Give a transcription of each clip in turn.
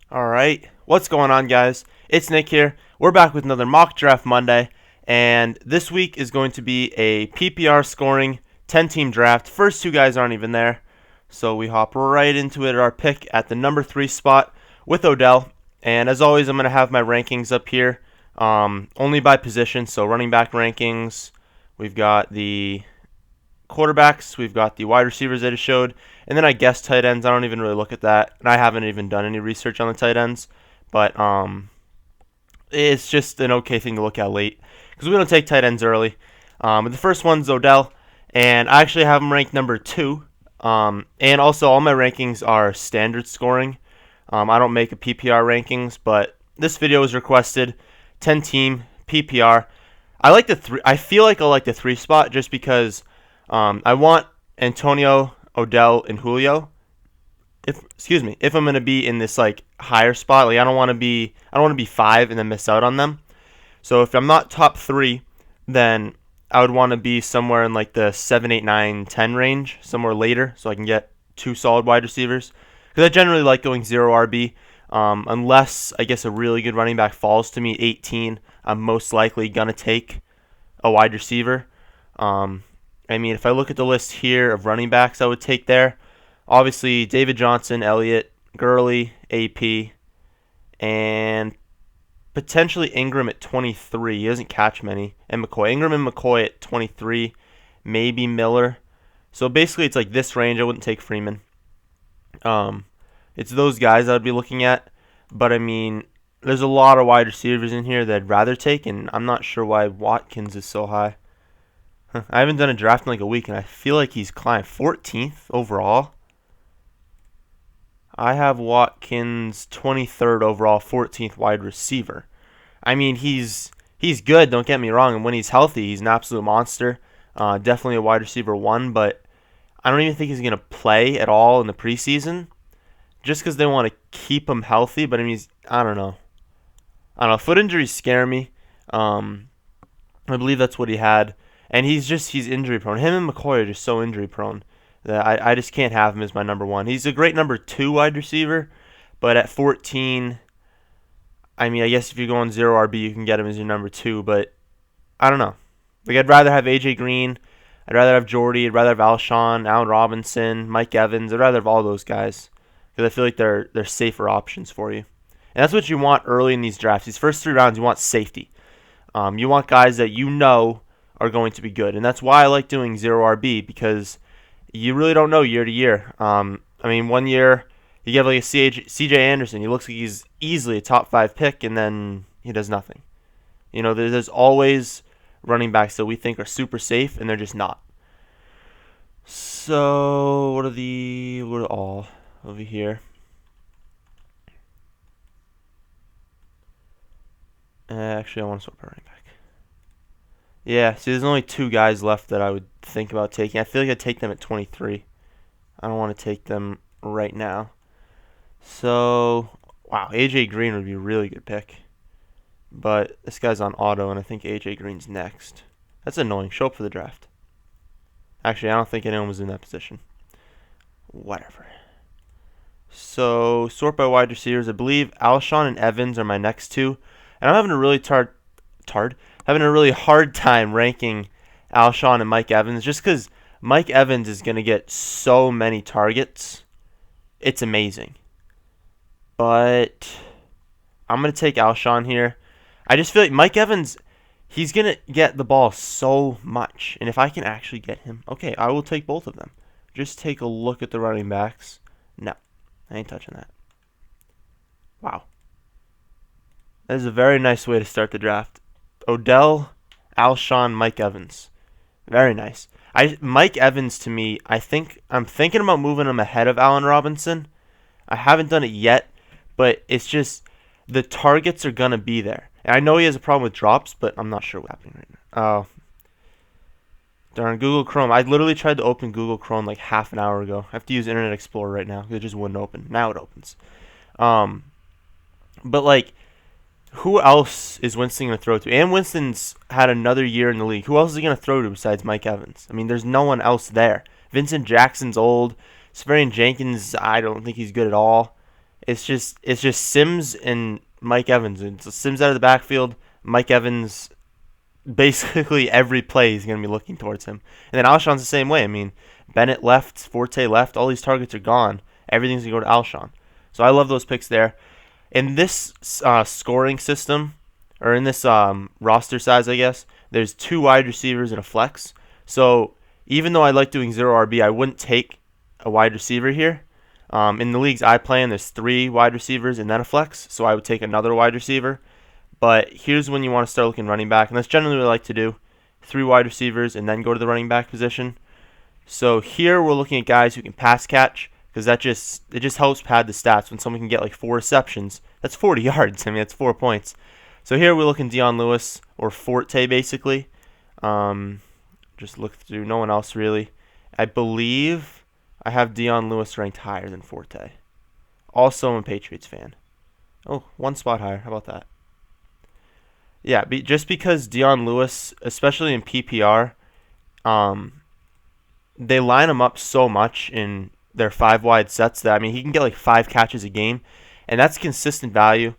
Alright, what's going on, guys? It's Nick here. We're back with another Mock Draft Monday, and this week is going to be a PPR scoring 10-team draft. First two guys aren't even there, so we hop right into it at our pick at the number 3 spot with Odell. And as always, I'm going to have my rankings up here, only by position, so running back rankings. We've got the quarterbacks, we've got the wide receivers that I showed, and then I guess tight ends. I don't even really look at that, and I haven't even done any research on the tight ends, but it's just an okay thing to look at late because we don't take tight ends early. But the first one's Odell, and I actually have him ranked number 2, and also all my rankings are standard scoring. I don't make a PPR rankings, but this video was requested 10-team PPR. I feel like I like the 3 spot just because I want Antonio, Odell, and Julio. If I'm gonna be in this like higher spot, like I don't want to be 5 and then miss out on them. So if I'm not top 3, then I would want to be somewhere in like the 7, 8, 9, 10 range, somewhere later, so I can get 2 solid wide receivers. Because I generally like going 0 RB, unless I guess a really good running back falls to me 18. I'm most likely gonna take a wide receiver. I mean, if I look at the list here of running backs I would take there, obviously David Johnson, Elliott, Gurley, AP, and potentially Ingram at 23. He doesn't catch many. And McCoy. Ingram and McCoy at 23. Maybe Miller. So basically it's like this range. I wouldn't take Freeman. It's those guys I would be looking at. But I mean, there's a lot of wide receivers in here that I'd rather take, and I'm not sure why Watkins is so high. I haven't done a draft in like a week, and I feel like he's climbed 14th overall. I have Watkins 23rd overall, 14th wide receiver. I mean, he's good, don't get me wrong, and when he's healthy, he's an absolute monster. Definitely a wide receiver 1, but I don't even think he's going to play at all in the preseason just because they want to keep him healthy, but I mean, I don't know. Foot injuries scare me. I believe that's what he had. And he's injury prone. Him and McCoy are just so injury prone that I just can't have him as my number 1. He's a great number 2 wide receiver, but at 14, I mean, I guess if you're going 0 RB, you can get him as your number 2, but I don't know. Like, I'd rather have AJ Green, I'd rather have Jordy, I'd rather have Alshon, Allen Robinson, Mike Evans. I'd rather have all those guys because I feel like they're safer options for you. And that's what you want early in these drafts. These first 3 rounds, you want safety. You want guys that you know are going to be good, and that's why I like doing 0 RB, because you really don't know year to year. I mean, one year you get like a CJ Anderson, he looks like he's easily a top 5 pick, and then he does nothing. You know, there's always running backs that we think are super safe, and they're just not. So what are all over here? Actually, I want to swap a running back. Yeah, see, there's only 2 guys left that I would think about taking. I feel like I'd take them at 23. I don't want to take them right now. So, wow, AJ Green would be a really good pick. But this guy's on auto, and I think AJ Green's next. That's annoying. Show up for the draft. Actually, I don't think anyone was in that position. Whatever. So, sort by wide receivers. I believe Alshon and Evans are my next 2. And I'm having a really having a really hard time ranking Alshon and Mike Evans just because Mike Evans is going to get so many targets. It's amazing. But I'm going to take Alshon here. I just feel like Mike Evans, he's going to get the ball so much. And if I can actually get him, okay, I will take both of them. Just take a look at the running backs. No, I ain't touching that. Wow. That is a very nice way to start the draft. Odell, Alshon, Mike Evans. Very nice. Mike Evans, to me, I'm thinking about moving him ahead of Allen Robinson. I haven't done it yet, but it's just the targets are going to be there. And I know he has a problem with drops, but I'm not sure what's happening right now. Oh, darn, Google Chrome. I literally tried to open Google Chrome like half an hour ago. I have to use Internet Explorer right now because it just wouldn't open. Now it opens. But like, who else is Winston going to throw to? And Winston's had another year in the league. Who else is he going to throw to besides Mike Evans? I mean, there's no one else there. Vincent Jackson's old. Severian Jenkins, I don't think he's good at all. It's just Sims and Mike Evans. It's Sims out of the backfield. Mike Evans, basically every play he's going to be looking towards him. And then Alshon's the same way. I mean, Bennett left, Forte left. All these targets are gone. Everything's going to go to Alshon. So I love those picks there. In this scoring system, or in this roster size, I guess, there's 2 wide receivers and a flex. So even though I like doing 0 RB, I wouldn't take a wide receiver here. In the leagues I play in, there's 3 wide receivers and then a flex, so I would take another wide receiver. But here's when you want to start looking running back, and that's generally what I like to do. 3 wide receivers and then go to the running back position. So here we're looking at guys who can pass catch, because it just helps pad the stats. When someone can get like 4 receptions, that's 40 yards. I mean, that's 4 points. So here we're looking Dion Lewis or Forte, basically. Just look through, no one else really. I believe I have Dion Lewis ranked higher than Forte. Also, I'm a Patriots fan. Oh, 1 spot higher. How about that? Yeah, just because Dion Lewis, especially in PPR, they line him up so much in their 5 wide sets that, I mean, he can get like 5 catches a game, and that's consistent value.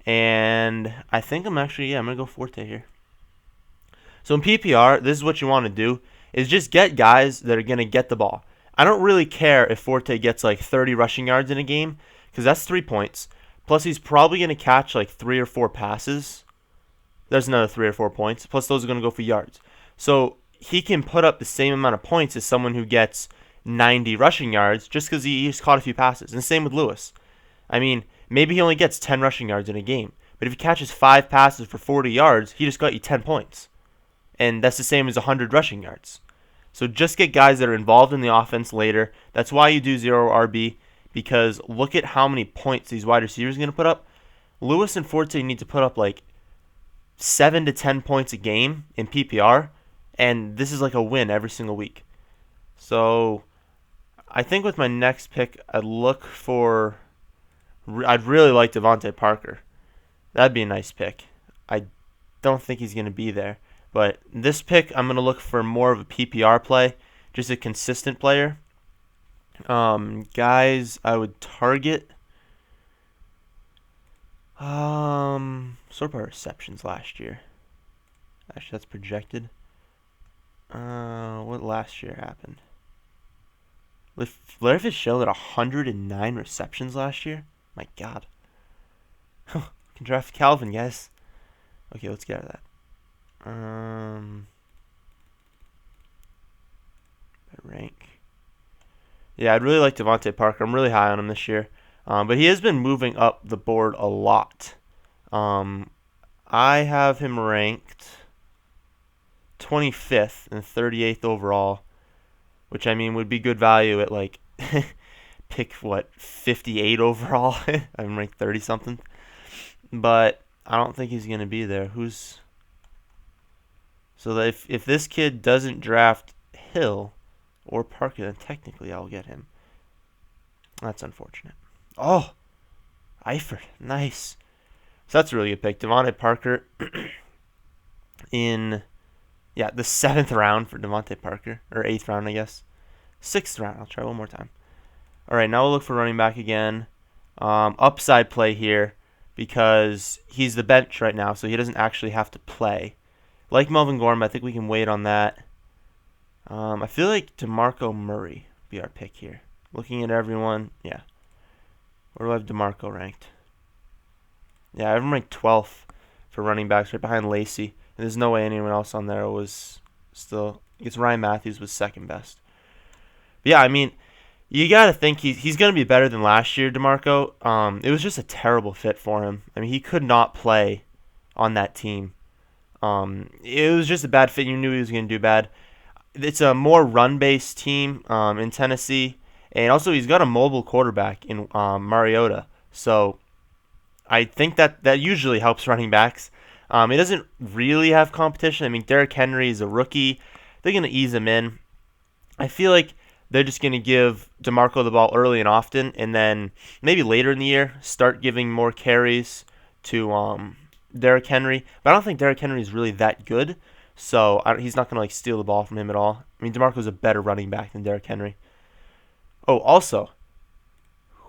And I think I'm going to go Forte here. So in PPR, this is what you want to do, is just get guys that are going to get the ball. I don't really care if Forte gets like 30 rushing yards in a game, because that's 3 points. Plus, he's probably going to catch like 3 or 4 passes. There's another 3 or 4 points. Plus, those are going to go for yards. So he can put up the same amount of points as someone who gets 90 rushing yards just because he's caught a few passes. And the same with Lewis. I mean, maybe he only gets 10 rushing yards in a game. But if he catches 5 passes for 40 yards, he just got you 10 points. And that's the same as 100 rushing yards. So just get guys that are involved in the offense later. That's why you do 0 RB, because look at how many points these wide receivers are going to put up. Lewis and Forte need to put up like 7 to 10 points a game in PPR, and this is like a win every single week. So I think with my next pick, I'd really like Devontae Parker. That'd be a nice pick. I don't think he's going to be there. But this pick, I'm going to look for more of a PPR play, just a consistent player. Guys, I would target sort of our receptions last year. Actually, that's projected. What last year happened? Larry Fitzgerald had 109 receptions last year? My God. We can draft Calvin, guys. Okay, let's get out of that. Rank. Yeah, I'd really like Devontae Parker. I'm really high on him this year. But he has been moving up the board a lot. I have him ranked 25th and 38th overall, which I mean would be good value at like pick 58 overall. I'm ranked 30 something. But I don't think he's going to be there. So that if this kid doesn't draft Hill or Parker, then technically I'll get him. That's unfortunate. Oh, Eifert, nice. So that's a really good pick. Devontae Parker in, the 7th round for Devontae Parker, or 8th round, I guess. 6th round. I'll try one more time. All right, now we'll look for running back again. Upside play here because he's the bench right now, so he doesn't actually have to play. Like Melvin Gordon, I think we can wait on that. I feel like DeMarco Murray would be our pick here. Looking at everyone, yeah. Where do I have DeMarco ranked? Yeah, I have him ranked 12th for running backs, right behind Lacey. And there's no way anyone else on there was still. I guess Ryan Matthews was second best. But yeah, I mean, you got to think he's going to be better than last year, DeMarco. It was just a terrible fit for him. I mean, he could not play on that team. It was just a bad fit. You knew he was going to do bad. It's a more run-based team in Tennessee. And also, he's got a mobile quarterback in Mariota. So I think that usually helps running backs. It doesn't really have competition. I mean, Derrick Henry is a rookie. They're going to ease him in. I feel like they're just going to give DeMarco the ball early and often, and then maybe later in the year start giving more carries to Derrick Henry. But I don't think Derrick Henry is really that good, so he's not going to steal the ball from him at all. I mean, DeMarco's a better running back than Derrick Henry. Oh, also,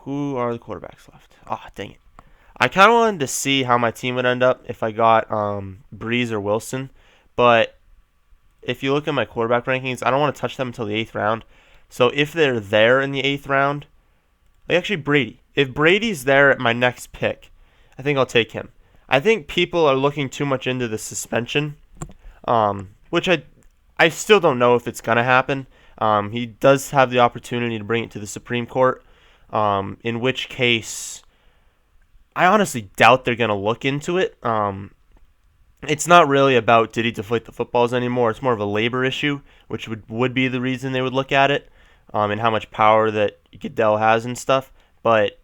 Who are the quarterbacks left? Ah, dang it. I kind of wanted to see how my team would end up if I got Breeze or Wilson, but if you look at my quarterback rankings, I don't want to touch them until the 8th round. So if they're there in the 8th round, like actually Brady. If Brady's there at my next pick, I think I'll take him. I think people are looking too much into the suspension, which I still don't know if it's going to happen. He does have the opportunity to bring it to the Supreme Court, in which case I honestly doubt they're going to look into it. It's not really about did he deflate the footballs anymore. It's more of a labor issue, which would be the reason they would look at it, and how much power that Goodell has and stuff. But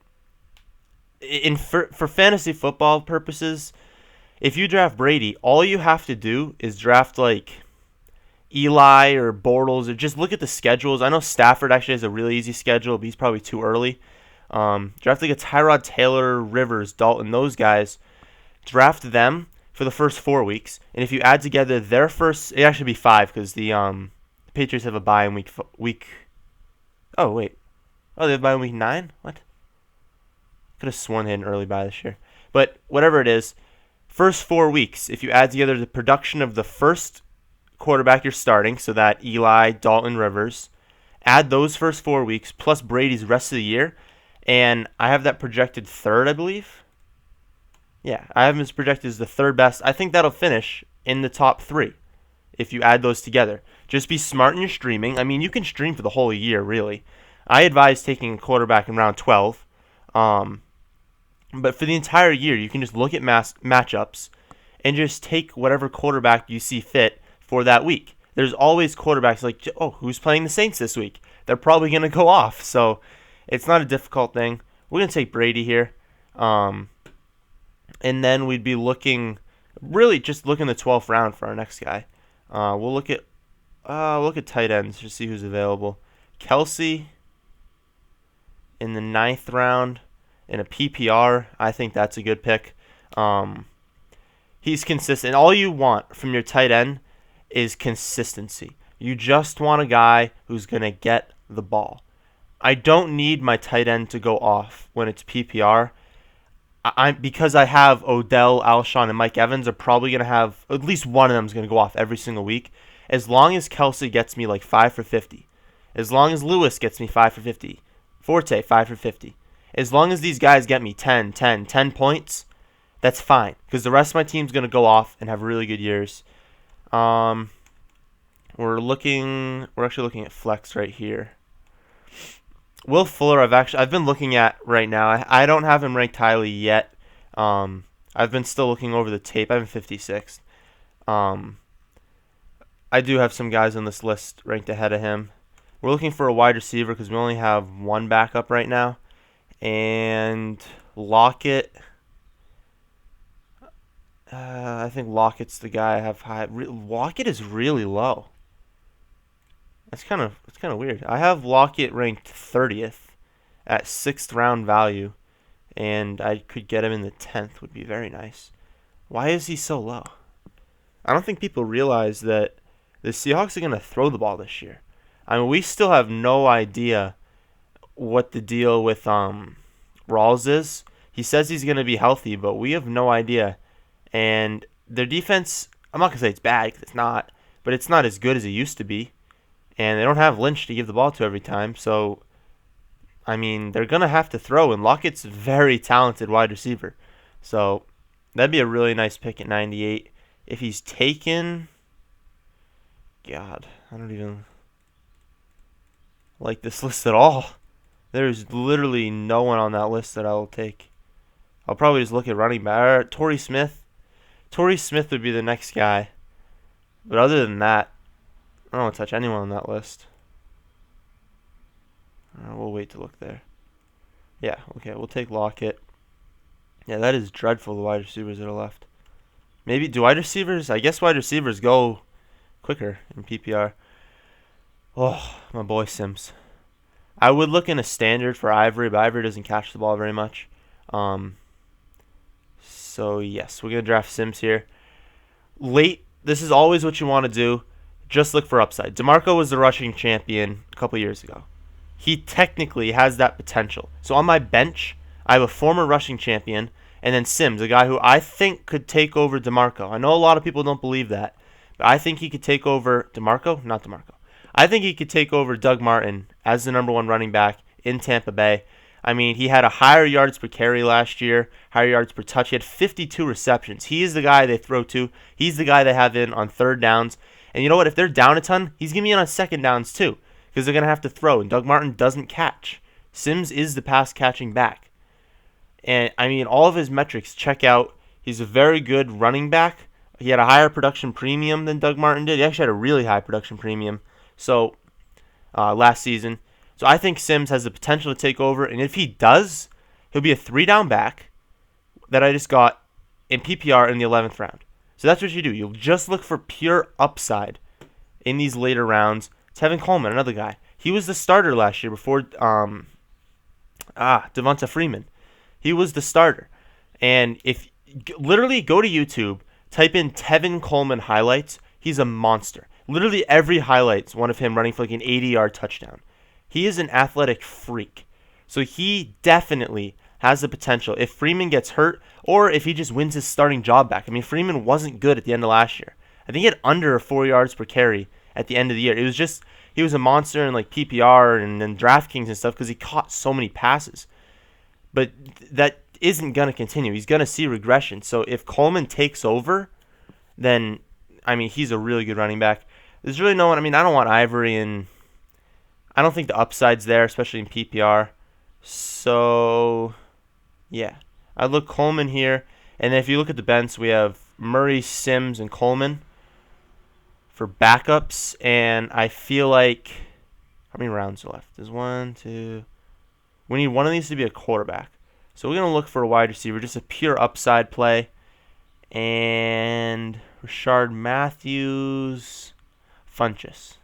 for fantasy football purposes, if you draft Brady, all you have to do is draft like Eli or Bortles, or just look at the schedules. I know Stafford actually has a really easy schedule, but he's probably too early. Draft like a Tyrod Taylor, Rivers, Dalton, those guys. Draft them for the first 4 weeks, and if you add together their first, it actually be 5 because the Patriots have a bye in week. Oh wait, they have a bye in week 9. What? Could have sworn they had an early bye this year, but whatever it is, first 4 weeks, if you add together the production of the first quarterback you're starting, so that Eli, Dalton, Rivers, add those first 4 weeks plus Brady's rest of the year, and I have that projected third, I believe. Yeah, I have him as projected as the third best. I think that'll finish in the top 3 if you add those together. Just be smart in your streaming. I mean, you can stream for the whole year, really. I advise taking a quarterback in round 12. But for the entire year, you can just look at matchups and just take whatever quarterback you see fit for that week. There's always quarterbacks like, oh, who's playing the Saints this week? They're probably going to go off. So it's not a difficult thing. We're going to take Brady here. And then we'd be looking, really just looking the 12th round for our next guy. We'll look at tight ends to see who's available. Kelsey in the 9th round in a PPR. I think that's a good pick. He's consistent. All you want from your tight end is consistency. You just want a guy who's going to get the ball. I don't need my tight end to go off when it's PPR. Because I have Odell, Alshon, and Mike Evans are probably going to have, at least one of them is going to go off every single week. As long as Kelsey gets me like 5 for 50. As long as Lewis gets me 5 for 50. Forte, 5 for 50. As long as these guys get me 10 points, that's fine. Because the rest of my team's going to go off and have really good years. We're actually looking at flex right here. Will Fuller, I've been looking at right now. I don't have him ranked highly yet. I've been still looking over the tape. I have him 56th. I do have some guys on this list ranked ahead of him. We're looking for a wide receiver because we only have one backup right now. And Lockett, I think Lockett's the guy I have high. Lockett is really low. It's kind of weird. I have Lockett ranked 30th at 6th round value, and I could get him in the 10th. Would be very nice. Why is he so low? I don't think people realize that the Seahawks are going to throw the ball this year. I mean, we still have no idea what the deal with Rawls is. He says he's going to be healthy, but we have no idea. And their defense, I'm not going to say it's bad because it's not, but it's not as good as it used to be. And they don't have Lynch to give the ball to every time. So, I mean, they're going to have to throw. And Lockett's a very talented wide receiver. So, that'd be a really nice pick at 98. If he's taken, God, I don't even like this list at all. There's literally no one on that list that I will take. I'll probably just look at running back. Torrey Smith. Torrey Smith would be the next guy. But other than that, I don't want to touch anyone on that list. We'll wait to look there. Yeah, okay, we'll take Lockett. Yeah, that is dreadful, the wide receivers that are left. Maybe, do wide receivers? I guess wide receivers go quicker in PPR. Oh, my boy Sims. I would look in a standard for Ivory, but Ivory doesn't catch the ball very much. So, yes, we're going to draft Sims here. Late, this is always what you want to do. Just look for upside. DeMarco was the rushing champion a couple years ago. he technically has that potential. So on my bench, I have a former rushing champion, and then Sims, a guy who I think could take over DeMarco. I know a lot of people don't believe that, but I think he could take over DeMarco, not DeMarco. I think he could take over Doug Martin as the number one running back in Tampa Bay. I mean, he had a higher yards per carry last year, higher yards per touch. He had 52 receptions. He is the guy they throw to. He's the guy they have in on third downs. And you know what? If they're down a ton, he's going to be in on second downs too, because they're going to have to throw, and Doug Martin doesn't catch. Sims is the pass-catching back. And, I mean, all of his metrics check out. He's a very good running back. He had a higher production premium than Doug Martin did. He actually had a really high production premium last season. So I think Sims has the potential to take over, and if he does, he'll be a 3-down back that I just got in PPR in the 11th round. So that's what you do. You'll just look for pure upside in these later rounds. Tevin Coleman, another guy. He was the starter last year before Devonta Freeman. He was the starter. And if literally go to YouTube, type in Tevin Coleman highlights, he's a monster. Literally every highlight's one of him running for like an 80-yard touchdown. He is an athletic freak. So he definitely has the potential. If Freeman gets hurt, or if he just wins his starting job back. I mean, Freeman wasn't good at the end of last year. I think he had under 4 yards per carry at the end of the year. It was just, he was a monster in like PPR and then DraftKings and stuff because he caught so many passes. But that isn't going to continue. He's going to see regression. So if Coleman takes over, then, I mean, he's a really good running back. There's really no one, I mean, I don't want Ivory, and I don't think the upside's there, especially in PPR. So, yeah. I look Coleman here. And then if you look at the bench, we have Murray, Sims, and Coleman for backups. And I feel like, how many rounds are left? There's 1, 2. We need one of these to be a quarterback. So we're going to look for a wide receiver, just a pure upside play. And Rashard Matthews, Funchess.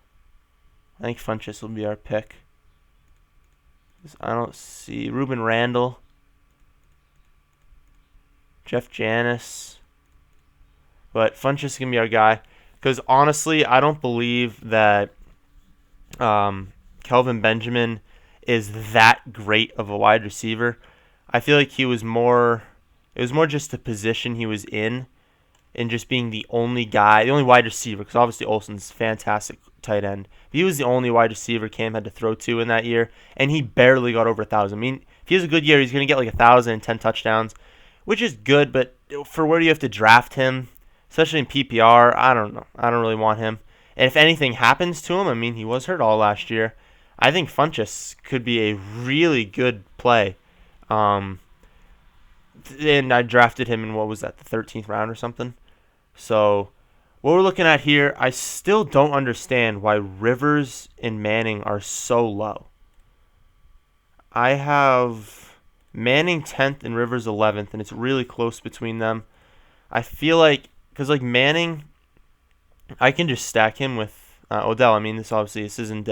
I think Funchess will be our pick. I don't see Ruben Randall, Jeff Janis, but Funchess is going to be our guy. Because honestly, I don't believe that Kelvin Benjamin is that great of a wide receiver. I feel like it was more just the position he was in, and just being the only guy, the only wide receiver, because obviously Olsen's fantastic tight end. He was the only wide receiver Cam had to throw to in that year, and he barely got over 1,000. I mean, if he has a good year, he's going to get like 1,010 touchdowns, which is good, but for where you have to draft him, especially in PPR, I don't know. I don't really want him. And if anything happens to him, I mean, he was hurt all last year, I think Funchess could be a really good play. And I drafted him in, what was that, the 13th round or something? So what we're looking at here, I still don't understand why Rivers and Manning are so low. I have Manning 10th and Rivers 11th, and it's really close between them. I feel like, because like Manning, I can just stack him with Odell. I mean, this isn't a, this isn't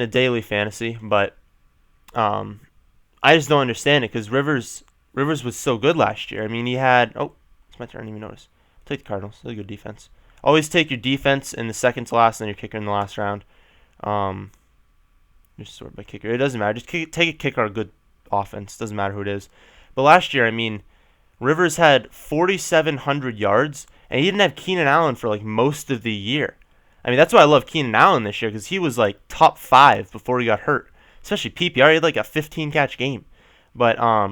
a daily fantasy, but I just don't understand it, because Rivers was so good last year. I mean, he had, it's my turn, I didn't even notice. Take the Cardinals, really good defense. Always take your defense in the second to last, and then your kicker in the last round. Just sort by kicker. It doesn't matter. Just take a kicker on a good offense. Doesn't matter who it is. But last year, I mean, Rivers had 4,700 yards, and he didn't have Keenan Allen for like most of the year. I mean, that's why I love Keenan Allen this year, because he was like top 5 before he got hurt. Especially PPR, he had like a 15-catch game. But I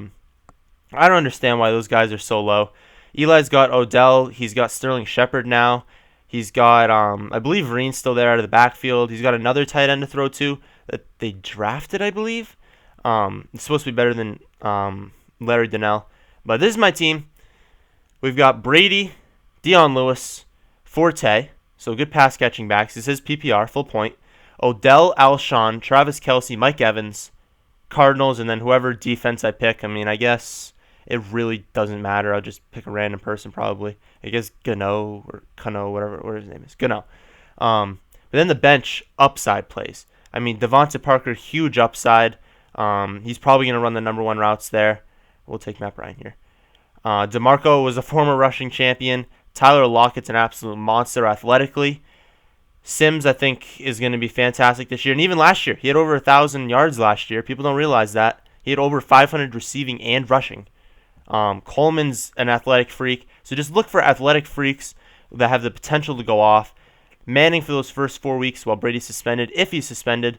don't understand why those guys are so low. Eli's got Odell. He's got Sterling Shepard now. He's got, I believe Vereen's still there out of the backfield. He's got another tight end to throw to that they drafted, I believe. It's supposed to be better than Larry Donnell. But this is my team. We've got Brady, Dion Lewis, Forte. So good pass-catching backs. This is PPR, full point. Odell, Alshon, Travis Kelce, Mike Evans, Cardinals, and then whoever defense I pick. I mean, I guess it really doesn't matter. I'll just pick a random person probably. I guess Gano or Cano, whatever his name is. Gano. But then the bench, upside plays. I mean, Devonta Parker, huge upside. He's probably going to run the number 1 routes there. We'll take Matt Bryan here. DeMarco was a former rushing champion. Tyler Lockett's an absolute monster athletically. Sims, I think, is going to be fantastic this year. And even last year, he had over 1,000 yards last year. People don't realize that. He had over 500 receiving and rushing. Coleman's an athletic freak. So just look for athletic freaks that have the potential to go off. Manning for those first 4 weeks while Brady's suspended, if he's suspended.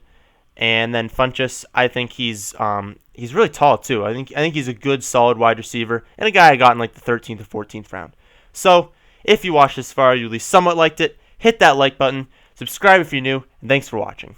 And then Funchess, I think he's really tall too. I think he's a good, solid wide receiver and a guy I got in like the 13th or 14th round. So if you watched this far, you at least somewhat liked it. Hit that like button, subscribe if you're new, and thanks for watching.